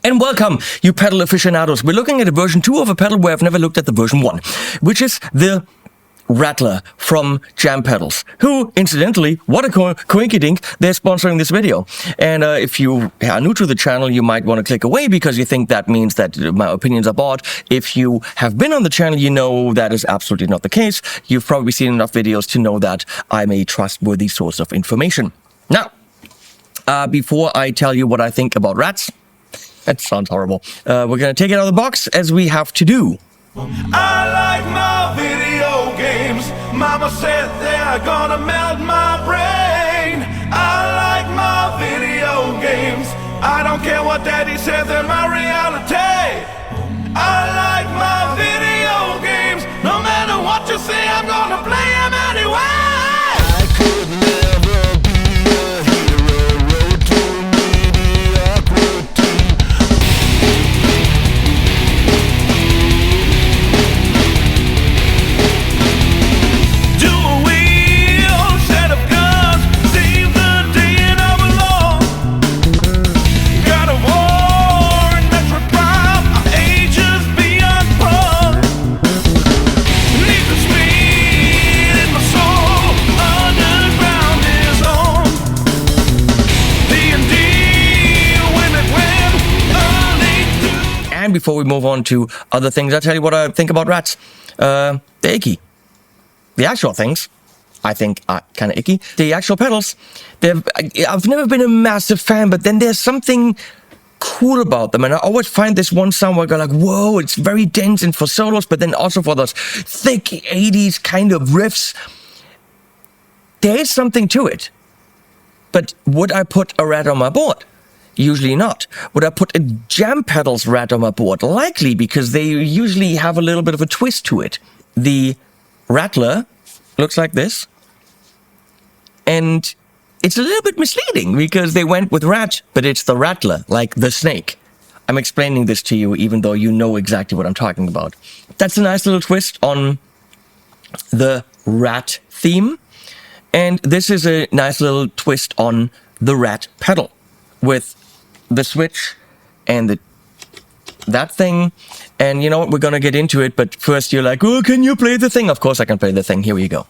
And welcome, you pedal aficionados. We're looking at a version 2 of a pedal where I've never looked at the version 1, which is the Rattler from Jam Pedals, who, incidentally, what a coinkydink, they're sponsoring this video. And if you are new to the channel, you might want to click away because you think that means that my opinions are bought. If you have been on the channel, you know that is absolutely not the case. You've probably seen enough videos to know that I'm a trustworthy source of information. Now, before I tell you what I think about rats, that sounds horrible. We're going to take it out of the box, as we have to do. I like my video games. Mama said they're gonna melt my brain. I like my video games. I don't care what daddy says, they're my reality. I like my video games. No matter what you say, I'm gonna play them anyway. I could never be a hero. Road to mediocrity. And before we move on to other things, I'll tell you what I think about rats. They're icky. The actual things, I think, are kind of icky. The actual pedals, I've never been a massive fan, but then there's something cool about them. And I always find this one sound where I go like, whoa, it's very dense and for solos, but then also for those thick 80s kind of riffs. There is something to it. But would I put a rat on my board? Usually not. Would I put a Jam Pedals rat on my board? Likely, because they usually have a little bit of a twist to it. The Rattler looks like this. And it's a little bit misleading because they went with rat, but it's the Rattler, like the snake. I'm explaining this to you even though you know exactly what I'm talking about. That's a nice little twist on the rat theme. And this is a nice little twist on the rat pedal with the switch and that thing. And you know what, we're gonna get into it, but first you're like, oh, can you play the thing? Of course I can play the thing. Here we go.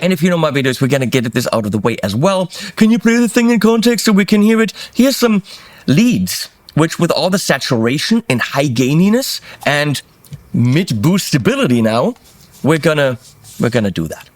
And if you know my videos, we're going to get this out of the way as well. Can you play the thing in context so we can hear it? Here's some leads, which with all the saturation and high gaininess and mid boost stability now, we're gonna do that.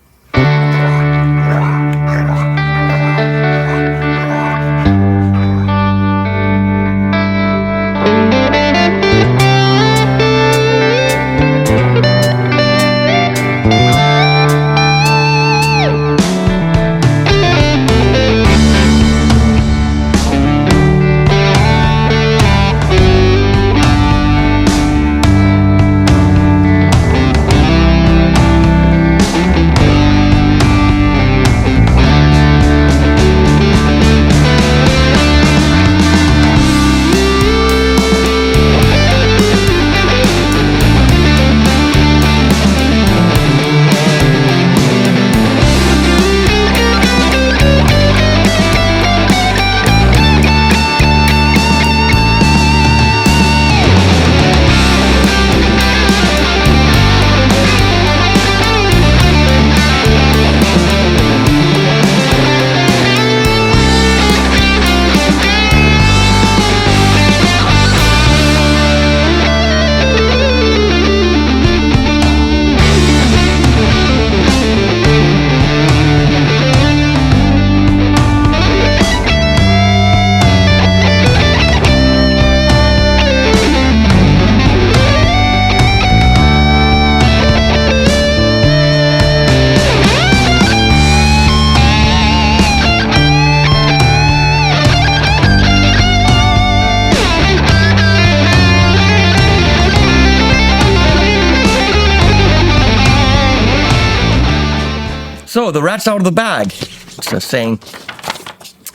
So the rat's out of the bag. It's just saying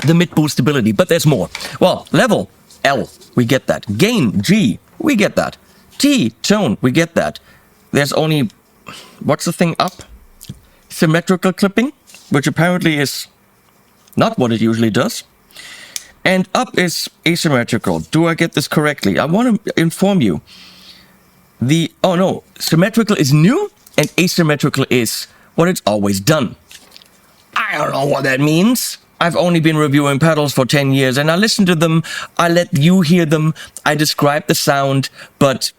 the mid boostability, but there's more. Well, level, L, we get that. Gain, G, we get that. T, tone, we get that. There's only, what's the thing up? Symmetrical clipping, which apparently is not what it usually does. And up is asymmetrical. Do I get this correctly? I want to inform you. Oh no, symmetrical is new and asymmetrical is what it's always done. I don't know what that means. I've only been reviewing pedals for 10 years and I listen to them, I let you hear them, I describe the sound, but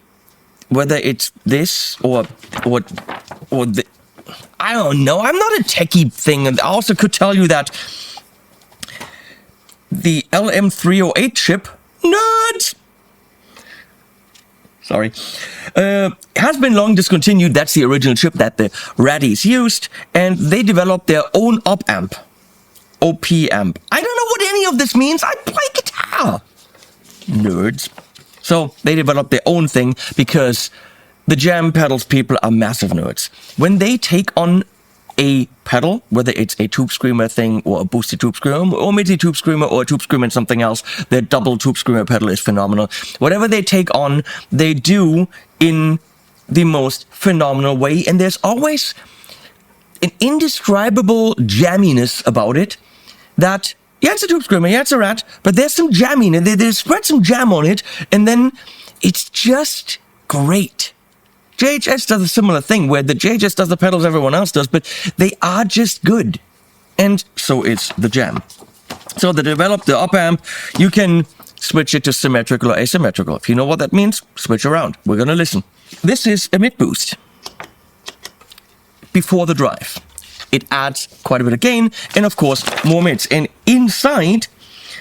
whether it's this or the, I don't know. I'm not a techie thing. And I also could tell you that the LM308 chip, nerds, sorry, has been long discontinued. That's the original chip that the Ratties used, and they developed their own op amp. OP amp. I don't know what any of this means. I play guitar. Nerds. So they developed their own thing because the jam pedals people are massive nerds. When they take on a pedal, whether it's a tube screamer thing or a boosted tube screamer or MIDI tube screamer or a tube screamer and something else, their double tube screamer pedal is phenomenal. Whatever they take on, they do in the most phenomenal way. And there's always an indescribable jamminess about it that, yeah, it's a tube screamer, yeah, it's a Rat, but there's some jamminess, they spread some jam on it, and then it's just great. JHS does a similar thing where the JHS does the pedals everyone else does, but they are just good. And so is the jam. So they developed the op amp. You can switch it to symmetrical or asymmetrical. If you know what that means, switch around. We're going to listen. This is a mid boost before the drive. It adds quite a bit of gain and of course more mids. And inside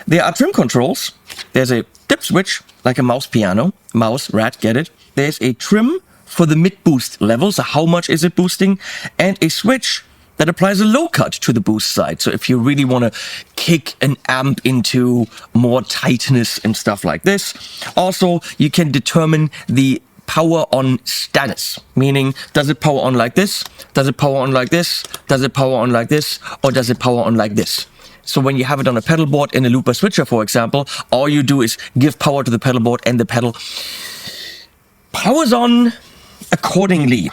there are trim controls. There's a dip switch like a mouse piano. Mouse, Rat, get it. There's a trim for the mid boost level, so how much is it boosting, and a switch that applies a low cut to the boost side. So if you really want to kick an amp into more tightness and stuff like this. Also, you can determine the power on status, meaning does it power on like this, does it power on like this, does it power on like this, or does it power on like this. So when you have it on a pedal board in a looper switcher, for example, all you do is give power to the pedal board and the pedal powers on accordingly.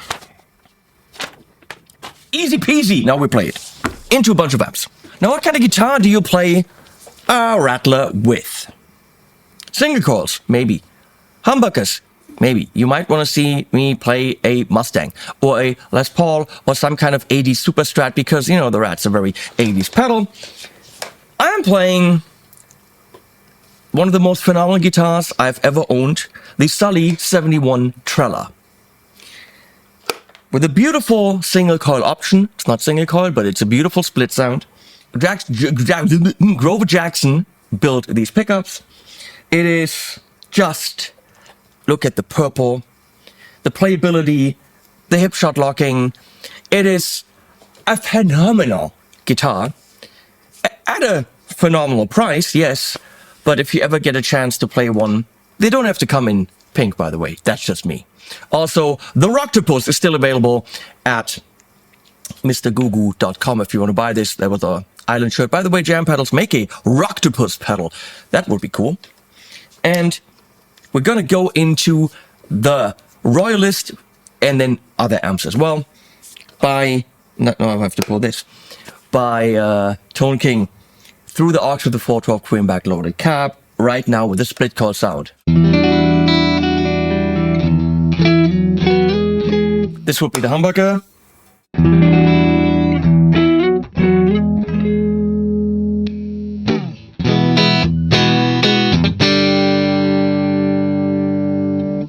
Easy peasy. Now we play it into a bunch of amps. Now what kind of guitar do you play a Rattler with? Single coils, maybe. Humbuckers, maybe. You might want to see me play a Mustang or a Les Paul or some kind of 80s super strat because, you know, the Rat's a very 80s pedal. I'm playing one of the most phenomenal guitars I've ever owned, the Sully 71 Trella. With a beautiful single coil option. It's not single coil, but it's a beautiful split sound. Grover Jackson built these pickups. It is just, look at the purple, the playability, the hip shot locking. It is a phenomenal guitar at a phenomenal price, yes. But if you ever get a chance to play one, they don't have to come in pink, by the way. That's just me. Also, the Rocktopus is still available at mrgugu.com if you want to buy this. There was an island shirt. By the way, Jam Pedals make a Rocktopus pedal. That would be cool. And we're going to go into the Royalist and then other amps as well by, no, I have to pull this, by Tone King through the aux with the 412 Queen backloaded cab right now with a split coil sound. This would be the humbucker.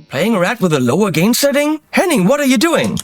Playing a Rat with a lower gain setting? Henning, what are you doing?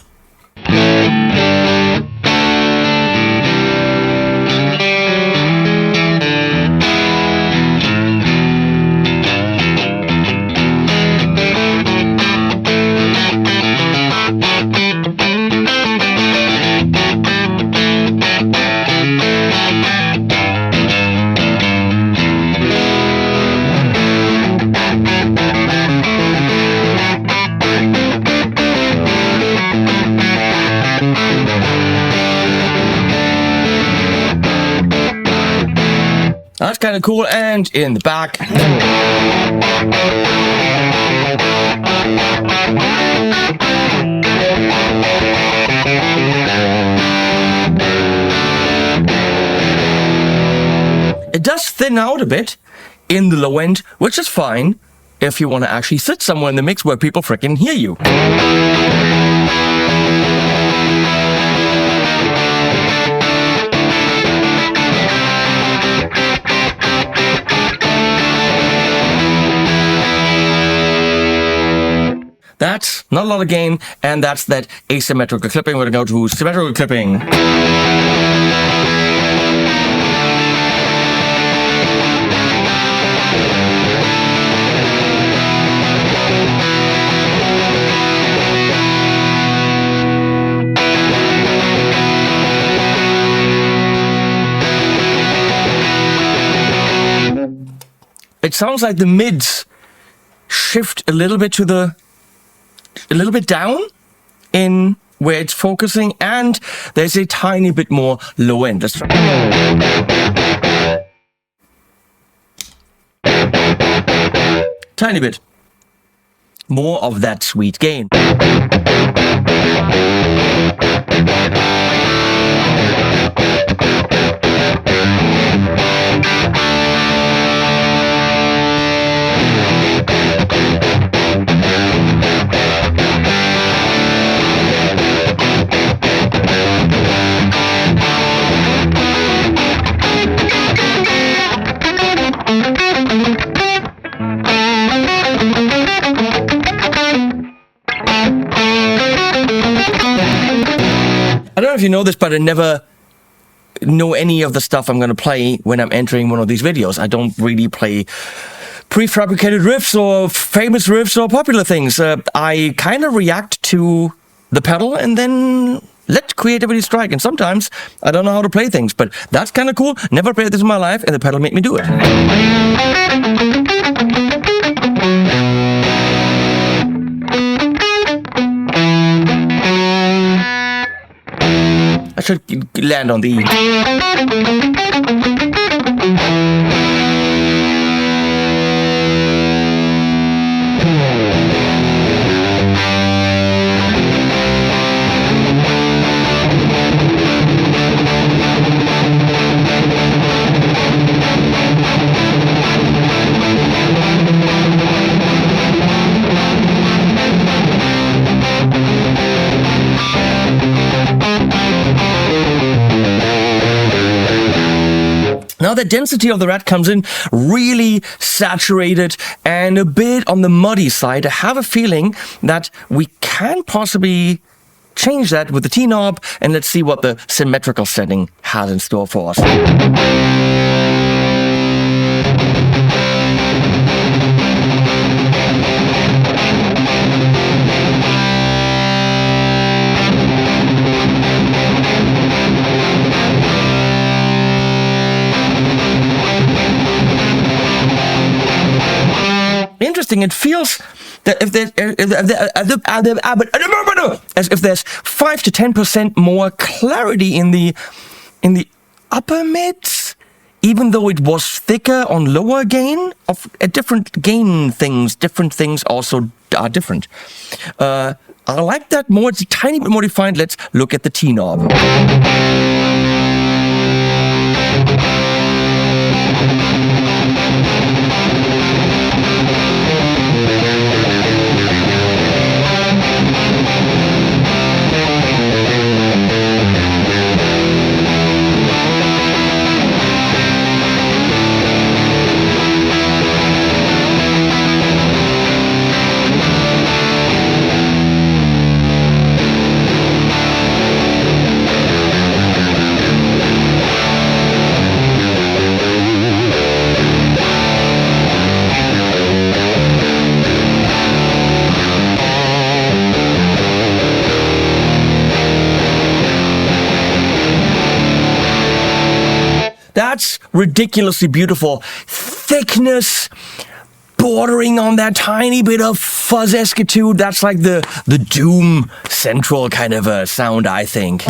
That's kind of cool. And in the back. It does thin out a bit in the low end, which is fine if you want to actually sit somewhere in the mix where people freaking hear you. That's not a lot of gain, and that's that asymmetrical clipping. We're going to go to symmetrical clipping. It sounds like the mids shift a little bit down in where it's focusing, and there's a tiny bit more low end. Let's try. Tiny bit more of that sweet gain. I don't know if you know this, but I never know any of the stuff I'm going to play when I'm entering one of these videos. I don't really play prefabricated riffs or famous riffs or popular things. I kind of react to the pedal and then let creativity strike. And sometimes I don't know how to play things, but that's kind of cool. Never played this in my life, and the pedal made me do it. I should land on the E. Now the density of the Rat comes in really saturated and a bit on the muddy side. I have a feeling that we can possibly change that with the T-knob, and let's see what the symmetrical setting has in store for us. Interesting. It feels that as if there's 5 to 10% more clarity in the upper mids, even though it was thicker on lower gain. Of different gain things, different things also are different. I like that more. It's a tiny bit more defined. Let's look at the T-knob. That's ridiculously beautiful. Thickness, bordering on that tiny bit of fuzz-escitude. That's like the Doom Central kind of a sound, I think.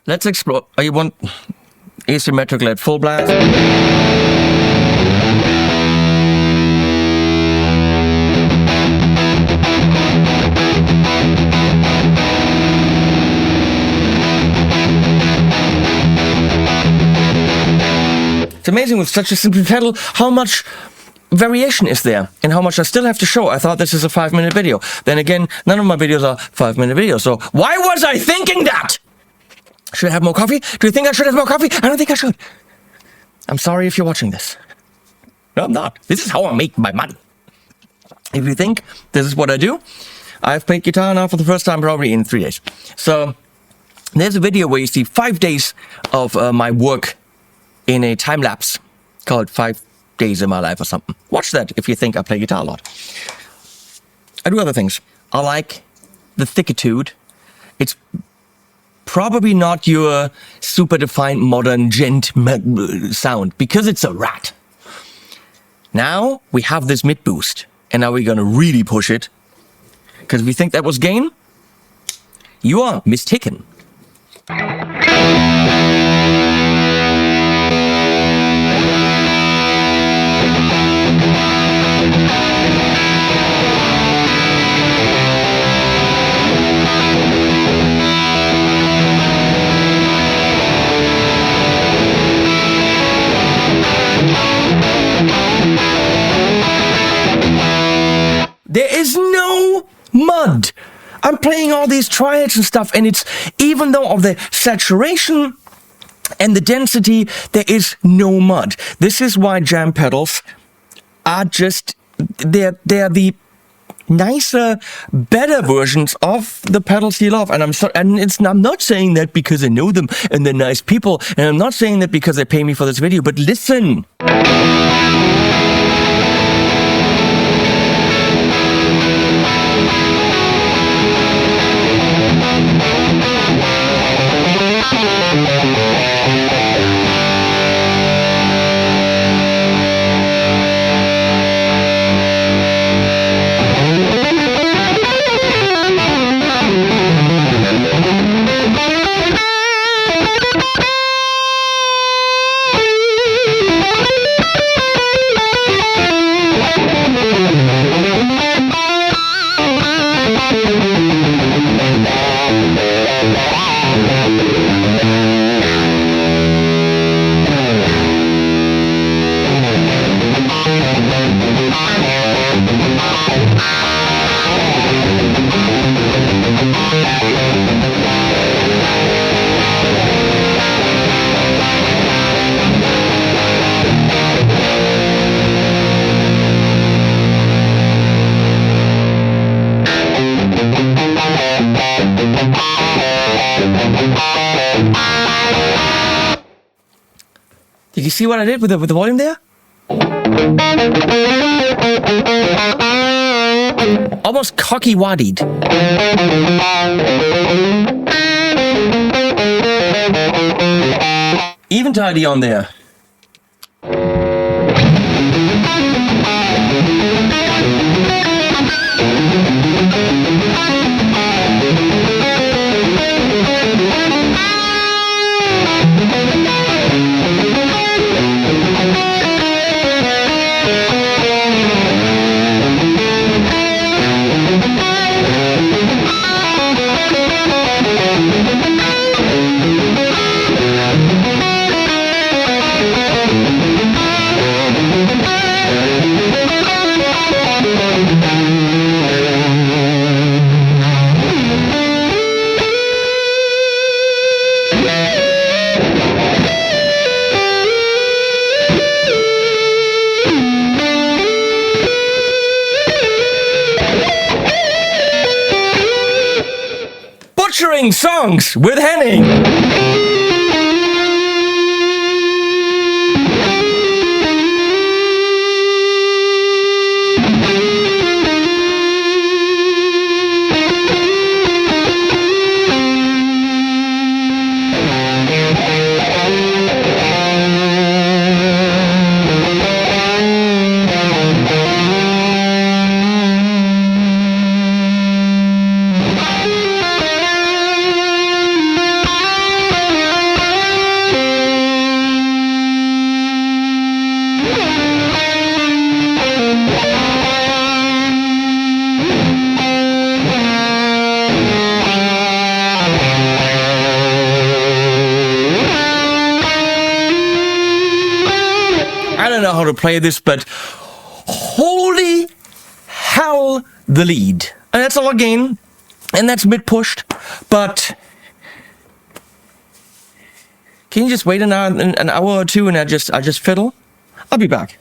let's explore. You want asymmetrical at full blast? It's amazing with such a simple pedal how much variation is there and how much I still have to show. I thought this is a 5-minute video. Then again, none of my videos are 5-minute videos. So why was I thinking that? Should I have more coffee? Do you think I should have more coffee? I don't think I should. I'm sorry if you're watching this. No, I'm not. This is how I make my money. If you think this is what I do, I've played guitar now for the first time probably in 3 days. So there's a video where you see 5 days of my work in a time lapse called 5 days in my life or something. Watch that if you think I play guitar a lot. I do other things. I like the thickitude. It's probably not your super defined modern gent sound because it's a rat. Now we have this mid boost and now we're gonna really push it because if you think that was gain, you are mistaken. There is no mud. I'm playing all these triads and stuff, and it's, even though of the saturation and the density, there is no mud. This is why jam pedals are just, they're the nicer, better versions of the pedals you love. And I'm not saying that because I know them and they're nice people, and I'm not saying that because they pay me for this video, but listen. Did you see what I did with the volume there? Almost cocky-waddied. Even tidy on there. Butchering songs with Henning. of know how to play this, but holy hell, the lead. And that's all again, and that's mid-pushed, but can you just wait an hour or two and I just fiddle? I'll be back.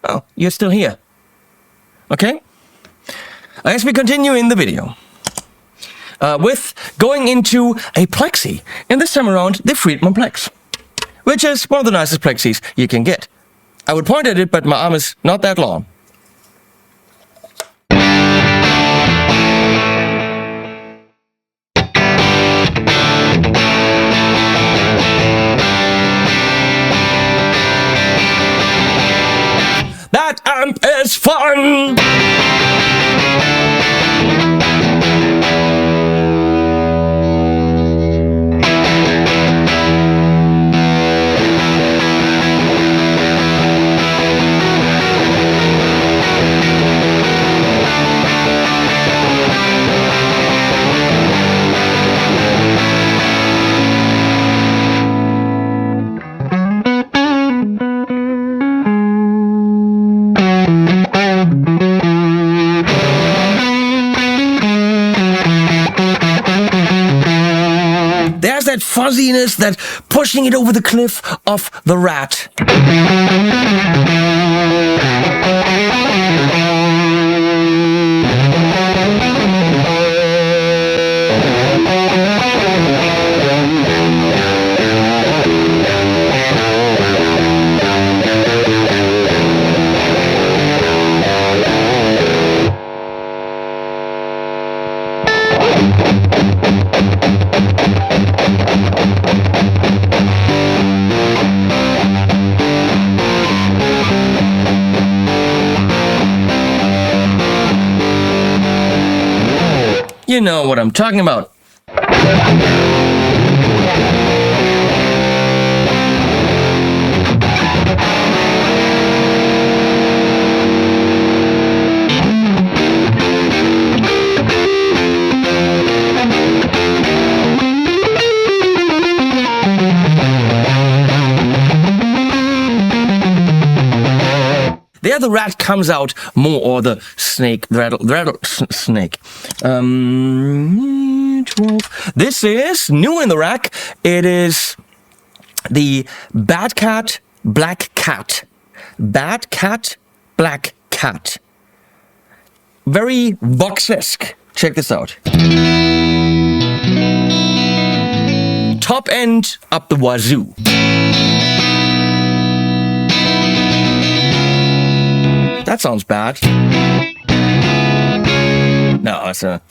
Oh, you're still here. Okay? I guess we continue in the video. With going into a Plexi. And this time around, the Fryette Plex. Which is one of the nicest Plexis you can get. I would point at it, but my arm is not that long. That amp is fun! There's that fuzziness, that pushing it over the cliff of the Rat. You know what I'm talking about. There the Rat comes out more, or the snake, the snake. 12. This is new in the rack. It is the Bad Cat, Black Cat. Bad Cat, Black Cat. Very Vox-esque. Check this out. Top end up the wazoo. That sounds bad. No, it's a...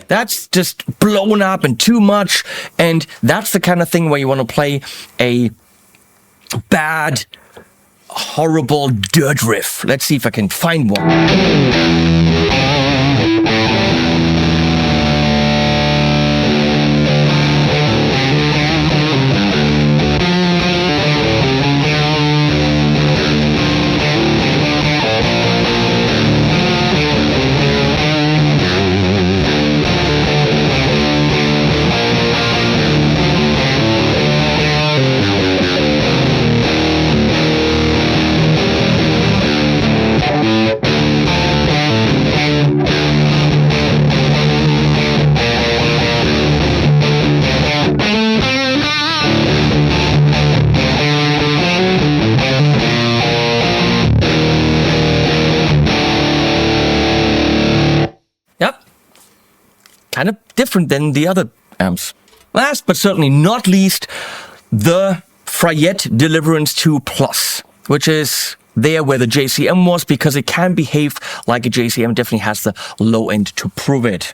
That's just blown up and too much, and that's the kind of thing where you want to play a bad, horrible dirt riff. Let's see if I can find one. different than the other amps. Last but certainly not least, the Fryette Deliverance 2 Plus, which is there where the JCM was, because it can behave like a JCM, definitely has the low end to prove it.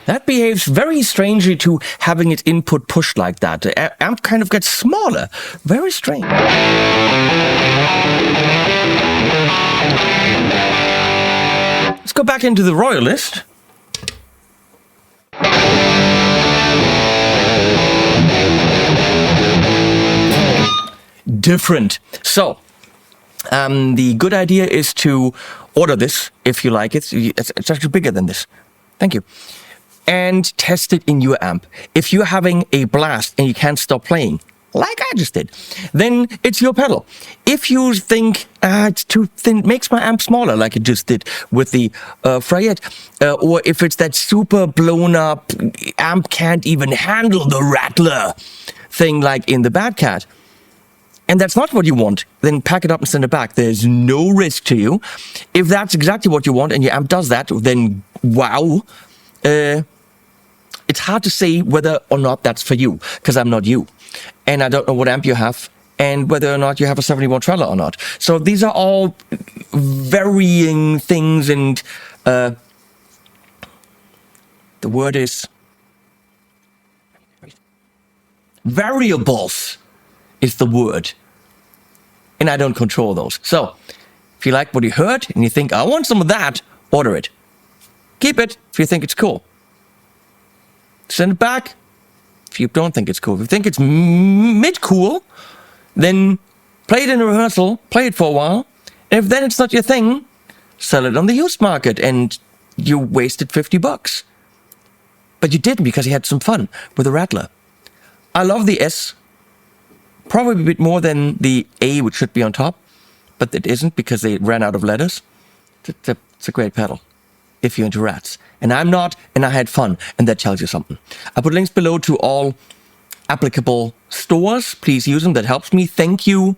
That behaves very strangely to having its input pushed like that. The amp kind of gets smaller. Very strange. Let's go back into the Royalist. Different. So, the good idea is to order this if you like it. It's actually bigger than this. Thank you. And test it in your amp. If you're having a blast and you can't stop playing, like I just did, then it's your pedal. If you think it's too thin, it makes my amp smaller, like it just did with the Fryette, or if it's that super blown up amp can't even handle the Rattler thing like in the Bad Cat, and that's not what you want, then pack it up and send it back. There's no risk to you. If that's exactly what you want and your amp does that, then wow. It's hard to say whether or not that's for you, because I'm not you. And I don't know what amp you have, and whether or not you have a 71 Rattler or not. So these are all varying things, and the word is variables is the word. And I don't control those. So if you like what you heard and you think, I want some of that, order it. Keep it if you think it's cool. Send it back if you don't think it's cool. If you think it's mid-cool, then play it in a rehearsal, play it for a while, and if then it's not your thing, sell it on the used market, and you wasted $50. But you didn't, because you had some fun with the Rattler. I love the S, probably a bit more than the A, which should be on top, but it isn't because they ran out of letters. It's a great pedal if you're into rats. And I'm not, and I had fun, and that tells you something. I put links below to all applicable stores. Please use them. That helps me. Thank you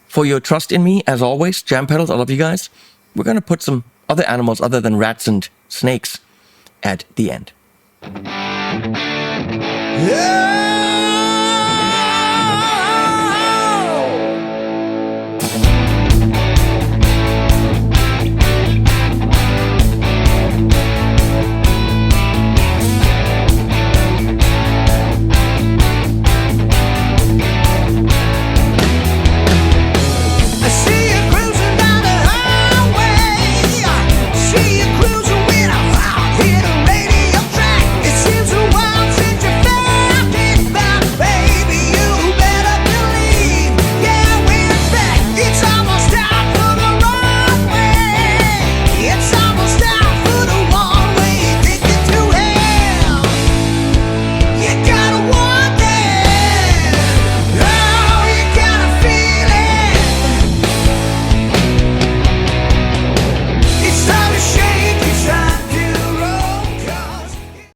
for your trust in me, as always. Jam pedals, I love you guys. We're going to put some other animals other than rats and snakes at the end. Yeah!